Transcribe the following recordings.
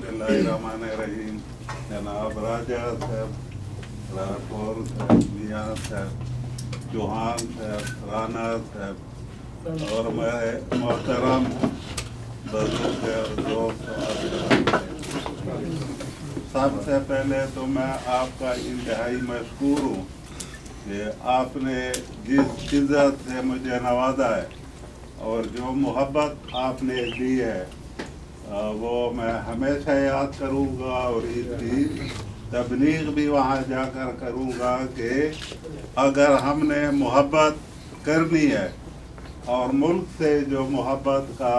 बिस्मिल्लाहिर्रहमानिर्रहीम। जनाब राजा साहब, राठौर साहब, मियाँ साहब, चौहान साहब, राना साहब और मेरे मोहतरम बुजुर्ग दोस्त, सबसे पहले तो मैं आपका इंतहाई मशकूर हूँ कि आपने जिस इज़्ज़त से मुझे नवाजा है और जो मोहब्बत आपने दी है वो मैं हमेशा याद करूँगा और इसकी तबलीग भी वहाँ जाकर करूँगा कि अगर हमने मोहब्बत करनी है और मुल्क से जो मोहब्बत का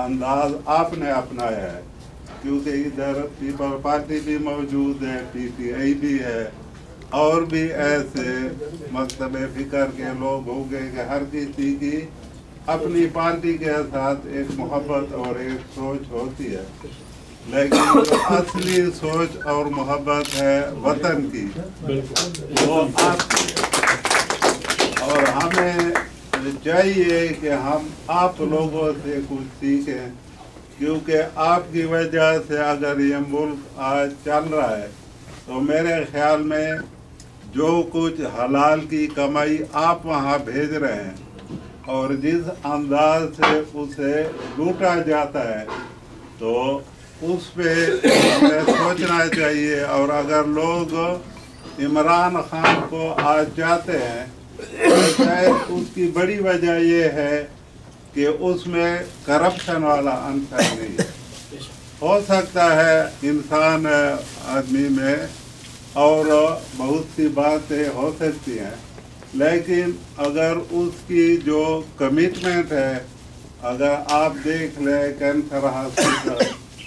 अंदाज आपने अपनाया है, क्योंकि इधर पीपल पार्टी भी मौजूद है, PTI भी है और भी ऐसे मकतब फ़िक्र के लोग होंगे कि हर किसी की अपनी पार्टी के साथ एक मोहब्बत और एक सोच होती है, लेकिन जो असली सोच और मोहब्बत है वतन की वो आपकी है। और हमें चाहिए कि हम आप लोगों से कुछ सीखें, क्योंकि आपकी वजह से अगर ये मुल्क आज चल रहा है तो मेरे ख्याल में जो कुछ हलाल की कमाई आप वहाँ भेज रहे हैं और जिस अंदाज से उसे लूटा जाता है तो उस पे हमें सोचना चाहिए। और अगर लोग इमरान खान को आज चाहते हैं तो शायद उसकी बड़ी वजह ये है कि उसमें करप्शन वाला अंतर नहीं है। हो सकता है इंसान आदमी में और बहुत सी बातें हो सकती हैं, लेकिन अगर उसकी जो कमिटमेंट है, अगर आप देख लें कैंसर हॉस्पिटल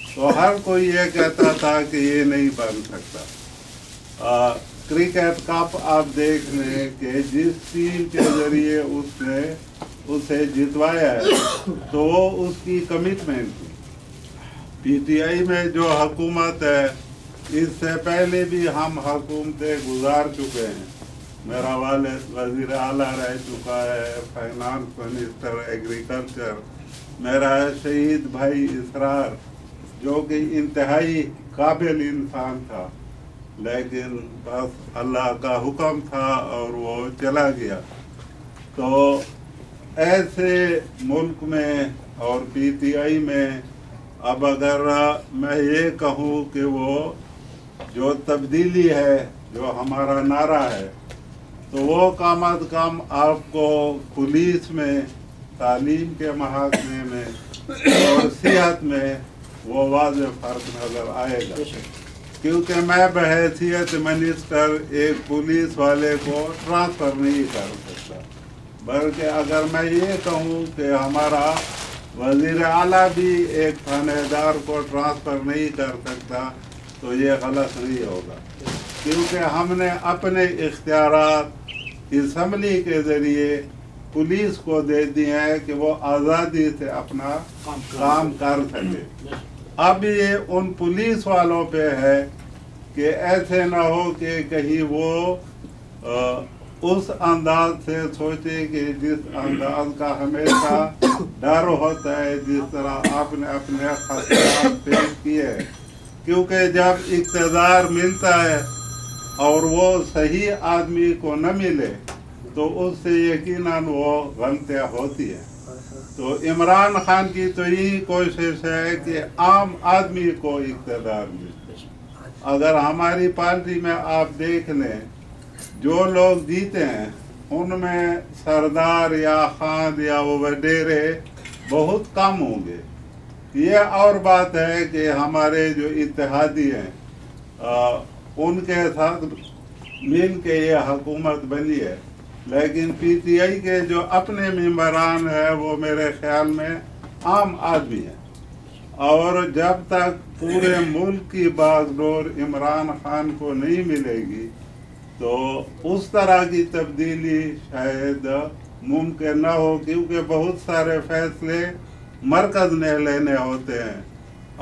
तो हर कोई ये कहता था कि ये नहीं बन सकता। क्रिकेट कप आप देख लें कि जिस टीम के ज़रिए उसने उसे जितवाया है तो वो उसकी कमिटमेंट थी। PTI में जो हुकूमत है इससे पहले भी हम हुकूमतें गुजार चुके हैं। मेरा वालिद वज़ीर आला रह चुका है, फाइनेंस मिनिस्टर, एग्रीकल्चर, मेरा शहीद भाई इसरार जो कि इंतहाई काबिल इंसान था, लेकिन बस अल्लाह का हुक्म था और वो चला गया। तो ऐसे मुल्क में और PTI में अब अगर मैं ये कहूँ कि वो जो तब्दीली है, जो हमारा नारा है, तो वो कम अज़ कम आपको पुलिस में, तालीम के महकमे में और सेहत में वो वाज़ेह फ़र्क नज़र आएगा। क्योंकि मैं बहैसियत मिनिस्टर एक पुलिस वाले को ट्रांसफ़र नहीं कर सकता, बल्कि अगर मैं ये कहूँ कि हमारा वज़ीर आला भी एक थानेदार को ट्रांसफ़र नहीं कर सकता तो ये गलत नहीं होगा, क्योंकि हमने अपने इख्तियारात असम्बली के ज़रिए पुलिस को दे दिए हैं कि वो आज़ादी से अपना काम कर सके। अब ये उन पुलिस वालों पे है कि ऐसे ना हो कि कहीं वो उस अंदाज से सोचे कि जिस अंदाज का हमेशा डर होता है, जिस तरह आपने अपने खतरात पेश किए हैं। क्योंकि जब इक़्तिदार मिलता है और वो सही आदमी को न मिले तो उससे यकीनन वो गलतियाँ होती हैं। तो इमरान खान की तो यही कोशिश है कि आम आदमी को इक़्तिदार मिले। अगर हमारी पार्टी में आप देख लें जो लोग जीते हैं उनमें सरदार या खान या वो वडेरे बहुत कम होंगे। ये और बात है कि हमारे जो इत्तेहादी हैं उनके साथ मिल के ये हुकूमत बनी है, लेकिन PTI के जो अपने मेंबरान हैं वो मेरे ख्याल में आम आदमी हैं। और जब तक पूरे मुल्क की बागडोर इमरान खान को नहीं मिलेगी तो उस तरह की तब्दीली शायद मुमकिन न हो, क्योंकि बहुत सारे फैसले मरकज़ ने लेने होते हैं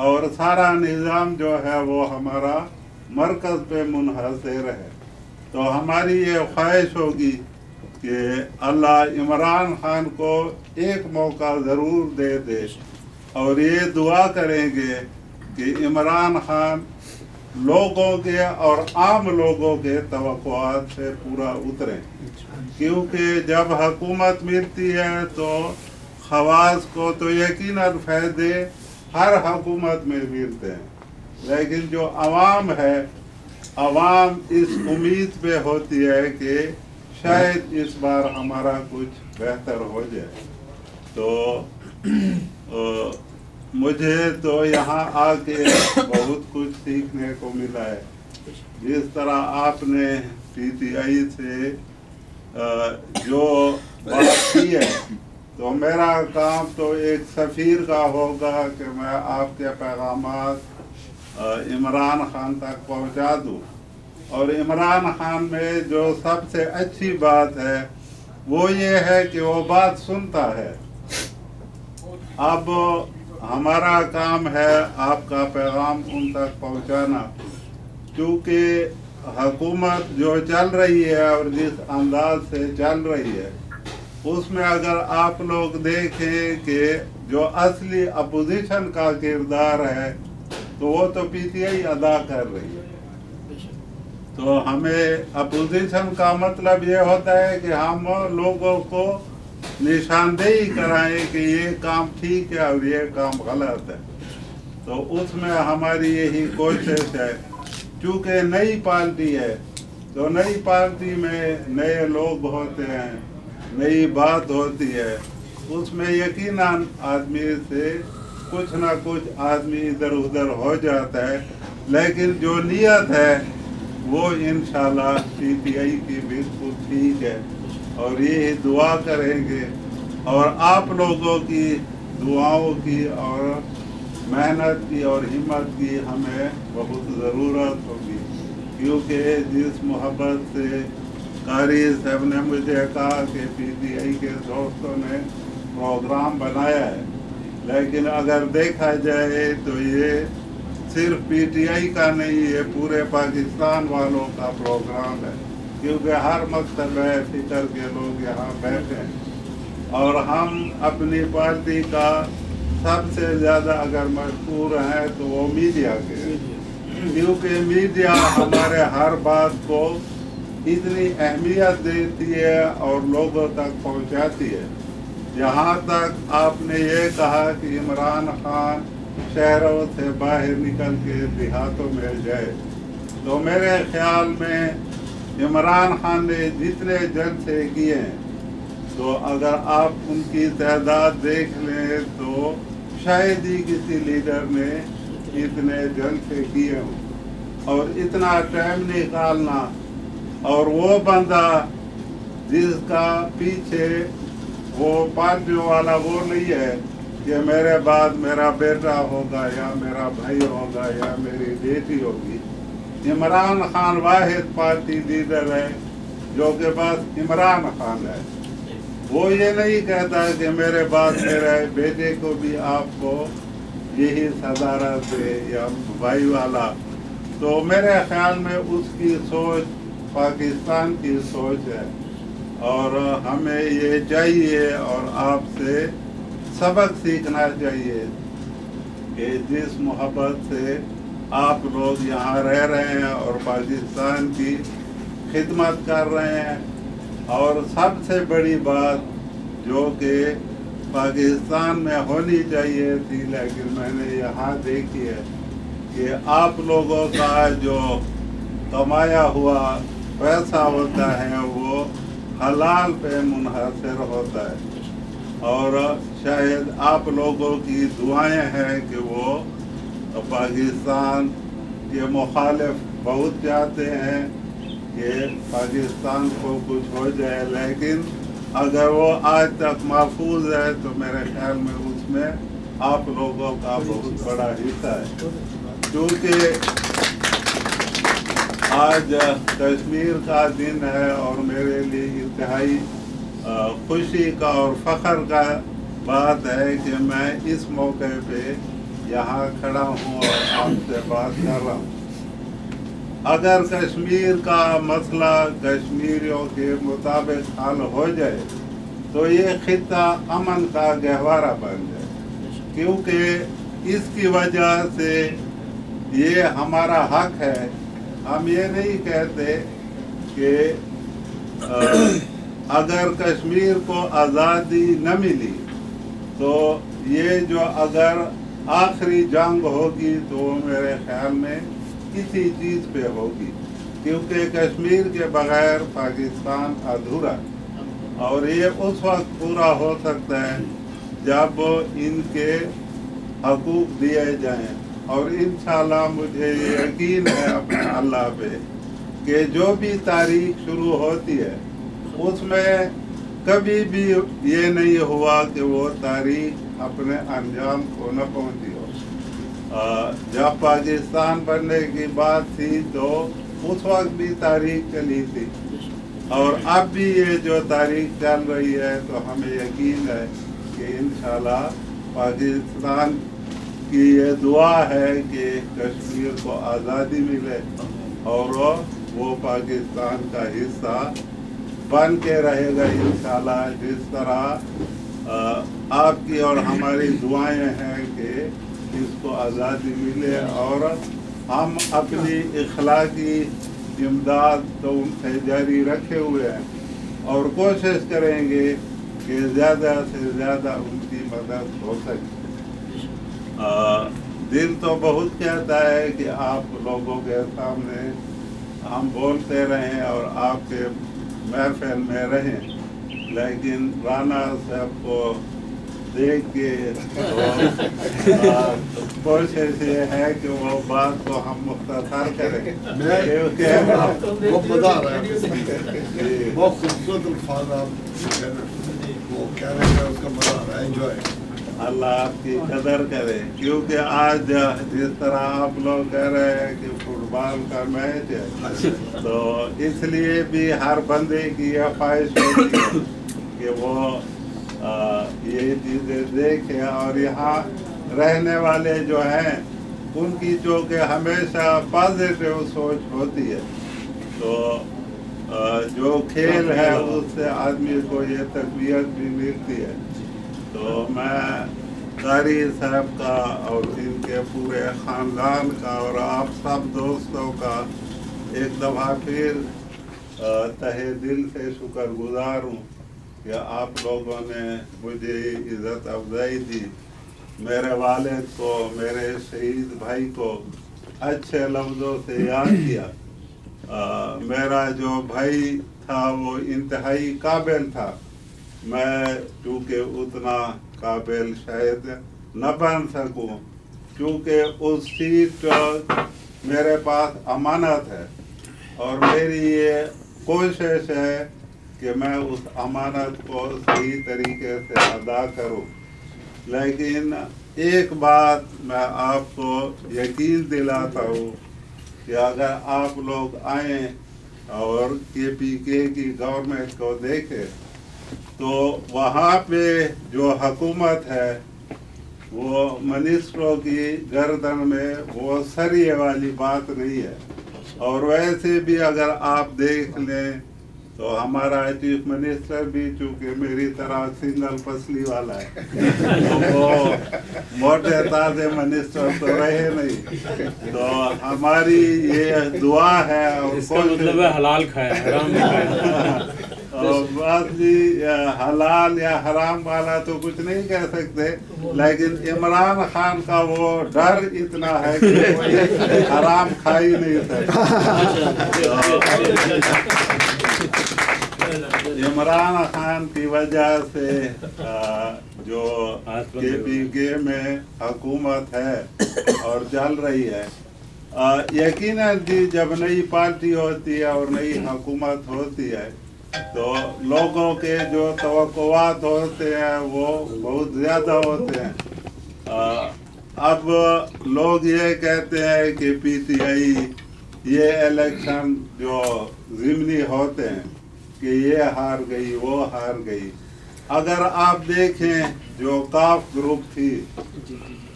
और सारा निज़ाम जो है वो हमारा मरकज़ पे मुनहसर है। तो हमारी ये ख्वाहिश होगी कि अल्लाह इमरान खान को एक मौका ज़रूर दे दे और ये दुआ करेंगे کہ عمران خان لوگوں کے اور عام لوگوں کے توقعات سے پورا اتریں، کیونکہ جب حکومت ملتی ہے تو خواص کو تو یقیناً فائدے ہر حکومت میں ملتے ہیں، لیکن جو عوام ہے، عوام اس امید پہ ہوتی ہے کہ شاید اس بار ہمارا کچھ بہتر ہو جائے۔ تو مجھے تو یہاں آ کے بہت کچھ سیکھنے کو ملا ہے۔ جس طرح آپ نے پی ٹی آئی سے جو بات کی ہے، تو میرا کام تو ایک سفیر کا ہوگا کہ میں آپ کے پیغامات عمران خان تک پہنچا دوں، اور عمران خان میں جو سب سے اچھی بات ہے وہ یہ ہے کہ وہ بات سنتا ہے۔ اب ہمارا کام ہے آپ کا پیغام ان تک پہنچانا، کیونکہ حکومت جو چل رہی ہے اور جس انداز سے چل رہی ہے اس میں اگر آپ لوگ دیکھیں کہ جو اصلی اپوزیشن کا کردار ہے تو وہ تو پی ٹی آئی ادا کر رہی ہے۔ تو ہمیں اپوزیشن کا مطلب یہ ہوتا ہے کہ ہم لوگوں کو نشاندہی کرائیں کہ یہ کام ٹھیک ہے اور یہ کام غلط ہے۔ تو اس میں ہماری یہی کوشش ہے، چونکہ نئی پارٹی ہے تو نئی پارٹی میں نئے لوگ ہوتے ہیں، نئی بات ہوتی ہے، اس میں یقیناً آدمی سے کچھ نہ کچھ آدمی ادھر ادھر ہو جاتا ہے، لیکن جو نیت ہے وہ انشاءاللہ پی ٹی آئی کی بالکل ٹھیک ہے، اور یہی دعا کریں گے، اور آپ لوگوں کی دعاؤں کی اور محنت کی اور ہمت کی ہمیں بہت ضرورت ہوگی، کیونکہ جس محبت سے قاری صاحب نے مجھے کہا کہ پی ٹی آئی کے دوستوں نے پروگرام بنایا ہے، لیکن اگر دیکھا جائے تو یہ صرف پی ٹی آئی کا نہیں، یہ پورے پاکستان والوں کا پروگرام ہے، کیونکہ ہر مکتب فکر کے لوگ یہاں بیٹھے ہیں، اور ہم اپنی پارٹی کا سب سے زیادہ اگر مشہور ہیں تو وہ میڈیا کے ہیں، کیونکہ میڈیا ہمارے ہر بات کو اتنی اہمیت دیتی ہے اور لوگوں تک پہنچاتی ہے۔ یہاں تک آپ نے یہ کہا کہ عمران خان شہروں سے باہر نکل کے دیہاتوں میں جائے، تو میرے خیال میں عمران خان نے جتنے جلسے کیے ہیں تو اگر آپ ان کی تعداد دیکھ لیں تو شاید ہی کسی لیڈر نے اتنے جلسے کیے ہوں، اور اتنا ٹائم نکالنا، اور وہ بندہ جس کا پیچھے وہ پارٹی والا وہ نہیں ہے کہ میرے بعد میرا بیٹا ہوگا یا میرا بھائی ہوگا یا میری بیٹی ہوگی۔ عمران خان واحد پارٹی لیڈر ہے جو کہ بس عمران خان ہے، وہ یہ نہیں کہتا کہ میرے بعد میرے بیٹے کو بھی آپ کو یہی صدارت دے یا بھائی والا۔ تو میرے خیال میں اس کی سوچ پاکستان کی سوچ ہے، اور ہمیں یہ چاہیے اور آپ سے سبق سیکھنا چاہیے کہ جس محبت سے آپ لوگ یہاں رہ رہے ہیں اور پاکستان کی خدمت کر رہے ہیں، اور سب سے بڑی بات جو کہ پاکستان میں ہونی چاہیے تھی لیکن میں نے یہاں دیکھی ہے کہ آپ لوگوں کا جو کمایا ہوا پیسہ ہوتا ہے وہ حلال پہ منحصر ہوتا ہے، اور شاید آپ لوگوں کی دعائیں ہیں کہ وہ پاکستان کے مخالف بہت چاہتے ہیں کہ پاکستان کو کچھ ہو جائے، لیکن اگر وہ آج تک محفوظ ہے تو میرے خیال میں اس میں آپ لوگوں کا بہت بڑا حصہ ہے، کیونکہ آج کشمیر کا دن ہے اور میرے لیے انتہائی خوشی کا اور فخر کا بات ہے کہ میں اس موقع پہ یہاں کھڑا ہوں اور آپ سے بات کر رہا ہوں۔ اگر کشمیر کا مسئلہ کشمیریوں کے مطابق حل ہو جائے تو یہ خطہ امن کا گہوارہ بن جائے، کیونکہ اس کی وجہ سے ये हमारा हक है। हम ये नहीं कहते कि अगर कश्मीर को आज़ादी न मिली तो ये जो अगर आखिरी जंग होगी तो मेरे ख्याल में किसी चीज़ पे होगी, क्योंकि कश्मीर के बगैर पाकिस्तान अधूरा, और ये उस वक्त पूरा हो सकता है जब इनके हकूक़ दिए जाएं। और इंशाल्लाह मुझे यकीन है अपने अल्लाह पे कि जो भी तारीख शुरू होती है उसमें कभी भी ये नहीं हुआ कि वो तारीख अपने अंजाम को न पहुंची हो। जब पाकिस्तान बनने की बात थी तो उस वक्त भी तारीख चली थी, और अब भी ये जो तारीख चल रही है तो हमें यकीन है कि इंशाल्लाह पाकिस्तान की ये दुआ है कि कश्मीर को आज़ादी मिले और वो पाकिस्तान का हिस्सा बन के रहेगा इंशाल्लाह। जिस तरह आपकी और हमारी दुआएं हैं कि इसको आज़ादी मिले, और हम अपनी इखलाकी इमदाद तो उनसे जारी रखे हुए हैं और कोशिश करेंगे कि ज़्यादा से ज़्यादा उनकी मदद हो सके। दिल तो बहुत कहता है कि आप लोगों के सामने हम बोलते रहें और आपके महफिल में रहें, लेकिन राना साहब को देख के कोशिश ये है कि वो बात को हम मुख्तसर करें। बहुत मजा आ रहा है, बहुत खूबसूरत अल्फाज आप वो कह रहे हैं, उसका मजा आ रहा है, एंजॉय। अल्लाह आपकी कदर करे, क्योंकि आज जिस तरह आप लोग कह रहे हैं कि फुटबॉल का मैच है, तो इसलिए भी हर बंदे की यह ख्वाहिश होती है कि वो ये चीज़ें देखें। और यहाँ रहने वाले जो हैं उनकी जो कि हमेशा पॉजिटिव सोच होती है, तो जो खेल है उससे आदमी को ये तकवीत भी मिलती है। तो मैं कारी साहब का और इनके पूरे ख़ानदान का और आप सब दोस्तों का एक दफ़ा फिर तहे दिल से शुक्रगुजार हूँ कि आप लोगों ने मुझे इज़्ज़त अफजाई दी, मेरे वालिद को, मेरे शहीद भाई को अच्छे लफ्ज़ों से याद किया। मेरा जो भाई था वो इंतहाई काबिल था, मैं चूँकि उतना काबिल शायद न बन सकूं, क्योंकि उस सीट मेरे पास अमानत है और मेरी ये कोशिश है कि मैं उस अमानत को सही तरीके से अदा करूं। लेकिन एक बात मैं आपको यकीन दिलाता हूँ कि अगर आप लोग आएँ और KPK की गवर्नमेंट को देखें तो वहाँ पे जो हुकूमत है वो मिनिस्टरों की गर्दन में वो सरिये वाली बात नहीं है। और वैसे भी अगर आप देख लें तो हमारा चीफ मिनिस्टर भी चूँकि मेरी तरह सिंगल पसली वाला है, तो वो मोटे ताज़े मिनिस्टर तो रहे नहीं। तो हमारी ये दुआ है और मतलब हलाल खाया, हराम नहीं खाया। और बात भी हलाल या हराम वाला तो कुछ नहीं कह सकते, लेकिन इमरान खान का वो डर इतना है कि वो हराम खा ही नहीं सकता। इमरान खान की वजह से जो KPK में हुकूमत है और चल रही है, यकीनन जी जब नई पार्टी होती है और नई हुकूमत होती है तो लोगों के जो तवक्कुआत होते हैं वो बहुत ज़्यादा होते हैं। अब लोग ये कहते हैं कि PTI ये इलेक्शन जो ज़िमनी होते हैं कि ये हार गई वो हार गई। अगर आप देखें जो काफ ग्रुप थी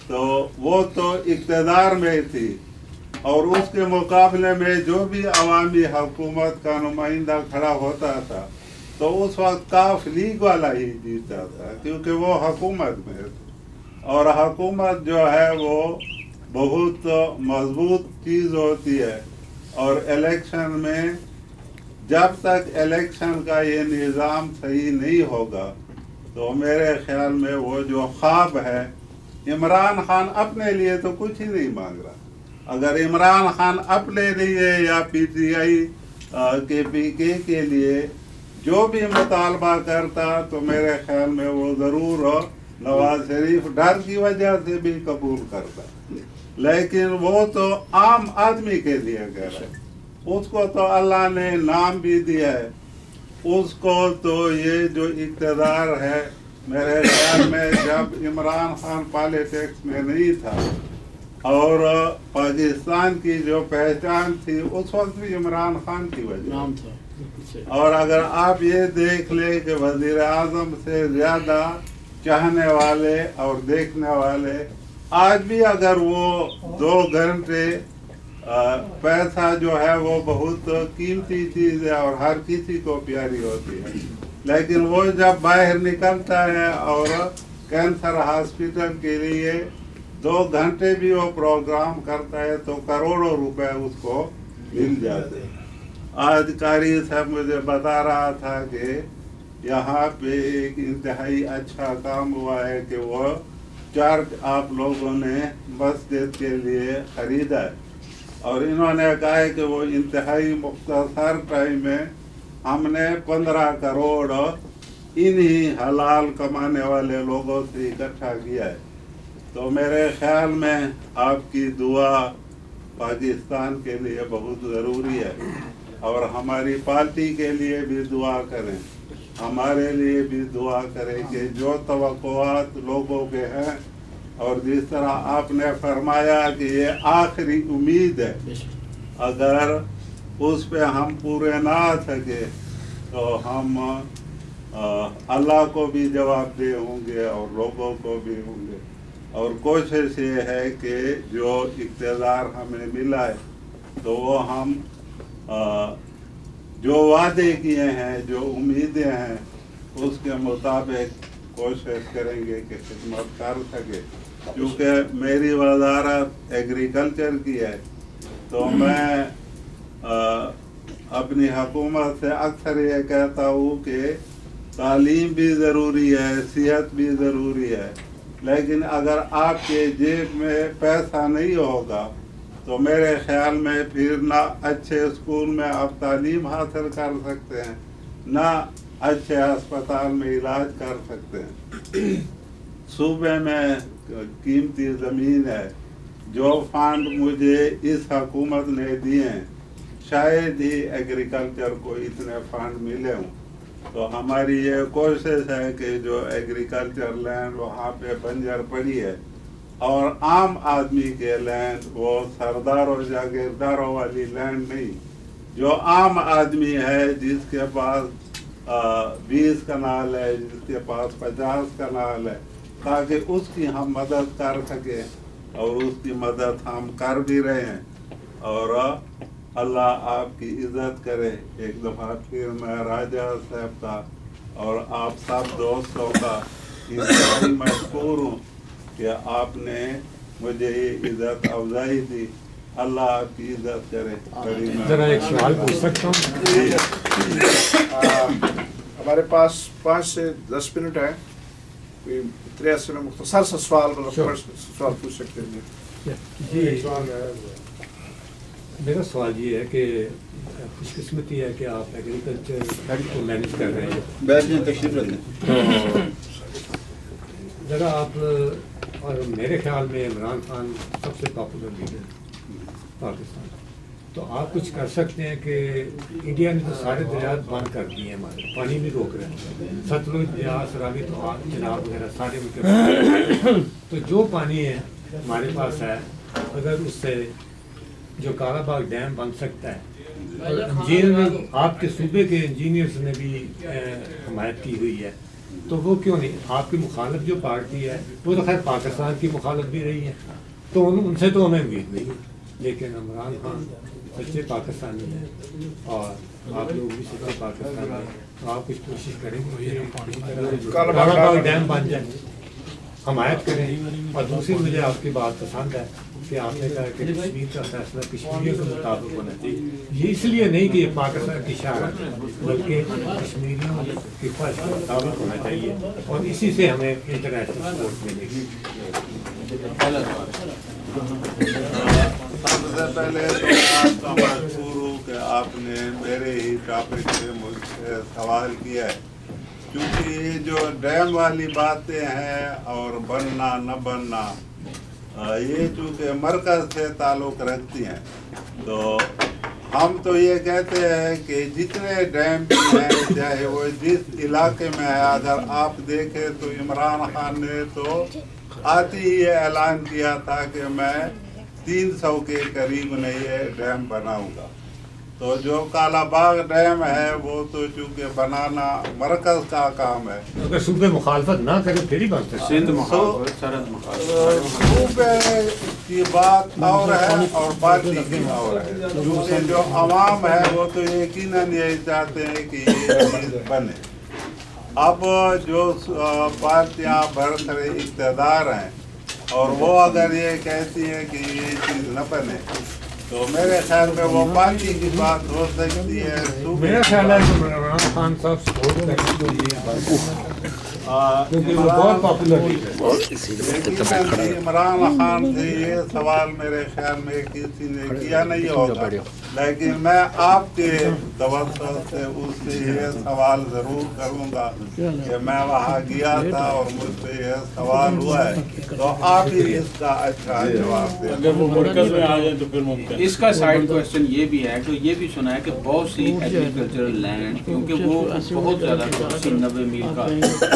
तो वो तो इक़्तिदार में थी और उसके मुकाबले में जो भी अवामी हुकूमत का नुमाइंदा खड़ा होता था तो उस वक्त काफ लीग वाला ही जीता था, क्योंकि वो हुकूमत में था। और हुकूमत जो है वो बहुत मजबूत चीज़ होती है, और इलेक्शन में जब तक इलेक्शन का ये निज़ाम सही नहीं होगा तो मेरे ख्याल में वो जो ख्वाब है, इमरान खान अपने लिए तो कुछ ही नहीं मांग रहा। अगर इमरान खान अपने लिए या PTI के PK के लिए जो भी मुतालबा करता तो मेरे ख्याल में वो ज़रूर नवाज शरीफ डर की वजह से भी कबूल करता, लेकिन वो तो आम आदमी के लिए कह रहा है। उसको तो अल्लाह ने नाम भी दिया है, उसको तो ये जो इक़्तिदार है, मेरे ख्याल में जब इमरान खान पॉलिटिक्स में नहीं था और पाकिस्तान की जो पहचान थी उस वक्त भी इमरान खान की वजह था। और अगर आप ये देख ले कि वज़ीर आज़म से ज़्यादा चाहने वाले और देखने वाले आज भी, अगर वो 2 घंटे पैसा जो है वो बहुत कीमती चीज़ है और हर किसी को प्यारी होती है, लेकिन वो जब बाहर निकलता है और कैंसर हॉस्पिटल के लिए 2 घंटे भी वो प्रोग्राम करता है तो करोड़ों रुपए उसको मिल जाते हैं। आज कारी साहब मुझे बता रहा था कि यहाँ पे एक इंतहाई अच्छा काम हुआ है कि वो चर्च आप लोगों ने मस्जिद के लिए खरीदा है, और इन्होंने कहा है कि वो इंतहाई मुख्तसर टाइम में हमने 15 करोड़ इन्हीं हलाल कमाने वाले लोगों से इकट्ठा किया है। तो मेरे ख्याल में आपकी दुआ पाकिस्तान के लिए बहुत ज़रूरी है, और हमारी पार्टी के लिए भी दुआ करें, हमारे लिए भी दुआ करें कि जो तवक्कुआत लोगों के हैं, और जिस तरह आपने फरमाया कि ये आखिरी उम्मीद है, अगर उस पे हम पूरे ना सके तो हम अल्लाह को भी जवाबदेह होंगे और लोगों को भी होंगे। और कोशिश ये है कि जो इक़्तिदार हमें मिला है तो वो हम जो वादे किए हैं, जो उम्मीदें हैं, उसके मुताबिक कोशिश करेंगे कि खिदमत कर सके। क्योंकि मेरी वज़ारत एग्रीकल्चर की है तो मैं अपनी हुकूमत से अक्सर ये कहता हूँ कि तालीम भी ज़रूरी है, सेहत भी ज़रूरी है, लेकिन अगर आपके जेब में पैसा नहीं होगा तो मेरे ख्याल में फिर ना अच्छे स्कूल में आप तालीम हासिल कर सकते हैं, ना अच्छे अस्पताल में इलाज कर सकते हैं। सूबे में कीमती ज़मीन है, जो फंड मुझे इस हुकूमत ने दिए हैं शायद ही एग्रीकल्चर को इतने फंड मिले हों। तो हमारी ये कोशिश है कि जो एग्रीकल्चर लैंड वहाँ पे बंजर पड़ी है और आम आदमी के लैंड, वो सरदारों जागीरदारों वाली लैंड नहीं, जो आम आदमी है जिसके पास 20 कनाल है, जिसके पास 50 कनाल है, ताकि उसकी हम मदद कर सके, और उसकी मदद हम कर भी रहे हैं। और अल्लाह आपकी इज़्ज़त करे। एक दफ़ा फिर मैं राजा साहब का और आप सब दोस्तों का इंतहाई मशकूर हूँ कि आपने मुझे ये इज़्ज़त अफजाई दी। अल्लाह आपकी इज़्ज़त करे। जरा एक सवाल पूछ सकता हूँ? हमारे पास 5 से 10 मिनट है, कोई 83 में मुख्तसर सा सवाल सवाल पूछ सकते हैं जी। मेरा सवाल ये है कि खुशकिस्मती है कि आप एग्रीकल्चर को मैनेज कर रहे हैं। तो ज़रा आप, और मेरे ख्याल में इमरान खान सबसे पॉपुलर लीडर पाकिस्तान, तो आप कुछ कर सकते हैं कि इंडिया ने तो सारे दरिया बंद कर दिए हैं, हमारे पानी भी रोक रहे हैं, सतलुज दरिया, सराबी, तो चिनाब वगैरह सारे उनके तो जो पानी है हमारे पास है, अगर उससे जो कालाबाग डैम बन सकता है, और इंजीनियर आपके सूबे के इंजीनियर्स ने भी हमायत की हुई है, तो वो क्यों नहीं? आपकी मुखालफ जो पार्टी है वो तो खैर पाकिस्तान की मुखालफ भी रही है, तो उनसे तो हमें उम्मीद नहीं है, लेकिन इमरान खान सच्चे पाकिस्तानी हैं और आप लोग भी सच्चे पाकिस्तानी हैं, तो आप कुछ कोशिश करेंगे कालाबाग डैम बन जाए, हमायत करें। और दूसरी मुझे आपकी बात पसंद है کہ آپ نے کہا کہ کشمیر کا فیصلہ کشمیریوں کے مطابق ہونا چاہیے، یہ اس لیے نہیں کہ یہ پاکستان کی شان ہے، بلکہ کشمیریوں کی خواہش کے مطابق ہونا چاہیے، اور اسی سے ہمیں انٹرنیشنل سپورٹ ملے گی۔ سب سے پہلے آپ کا مشکور ہوں کہ آپ نے میرے ہی ٹاپک سے مجھ سے سوال کیا ہے، کیونکہ یہ جو ڈیم والی باتیں ہیں اور بننا نہ بننا، یہ چونکہ مرکز سے تعلق رکھتی ہیں، تو ہم تو یہ کہتے ہیں کہ جتنے ڈیم بھی ہیں، چاہے وہ جس علاقے میں ہے، اگر آپ دیکھیں تو عمران خان نے تو آتی ہی یہ اعلان کیا تھا کہ میں 300 کے قریب میں یہ ڈیم بناؤں گا۔ تو جو کالا باغ ڈیم ہے وہ تو چونکہ بنانا مرکز کا کام ہے، اگر صوبے مخالفت نہ کرے پھر ہی بنتے صوبے کی بات اور ہے اور پارٹی کی اور ہے، کیونکہ جو عوام ہے وہ تو یقیناً یہی چاہتے ہیں کہ یہ چیز بنے۔ اب جو پارٹیاں برسر اقتدار ہیں اور وہ اگر یہ کہتی ہیں کہ یہ چیز نہ بنے، تو میرے خیال میں وہ پارٹی کی بات ہو سکتی ہے۔ میرا خیال ہے کہ عمران خان صاحب سپورٹ کریں کیونکہ وہ بہت پاپولر ہے۔ عمران خان سے یہ سوال میرے خیال میں کسی نے کیا نہیں ہوگا، لیکن میں آپ کے توسط سے اس سے یہ سوال ضرور کروں گا کہ میں وہاں گیا تھا اور مجھ سے یہ سوال ہوا ہے، تو آپ ہی اس کا اچھا جواب دیں۔ اگر وہ مرکز میں آ جائیں تو پھر ممکن۔ اس کا سائڈ کوسچن یہ بھی ہے کہ یہ بھی سنا ہے کہ بہت سی ایگریکلچرل لینڈ، کیونکہ وہ بہت زیادہ 90 میل کا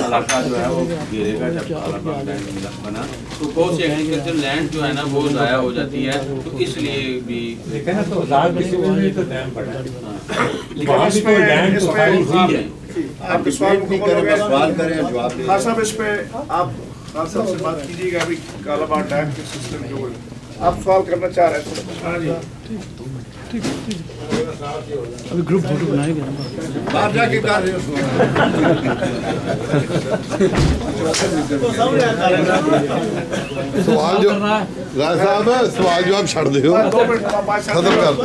علاقہ جو ہے وہ گھیرے گا جب کالا باغ ڈیم بنا، تو بہت سی ایگریکلچرل لینڈ جو ہے نا وہ ضائع ہو جاتی ہے، تو اس لیے بھی لیکن نا تو آزاد کسی میں بھی تو ڈیم بڑھا ہے، وہاں بھی اس کوئی لینڈ تو خالی ہوئی ہے۔ آپ کے سوال مکمل ہو گیا۔ خان صاحب اس پہ آپ خان صاحب سے بات کیجیے گا ابھی کالا باغ ڈیم کے سسٹم جو ہے آپ سوال کرنا چاہ رہے تھے۔ ابھی گروپ فوٹو بنائے گا باہر جا کے کر رہے ہو سوال جو غازی صاحب سوال جو آپ چھڑ دے ہو ختم کر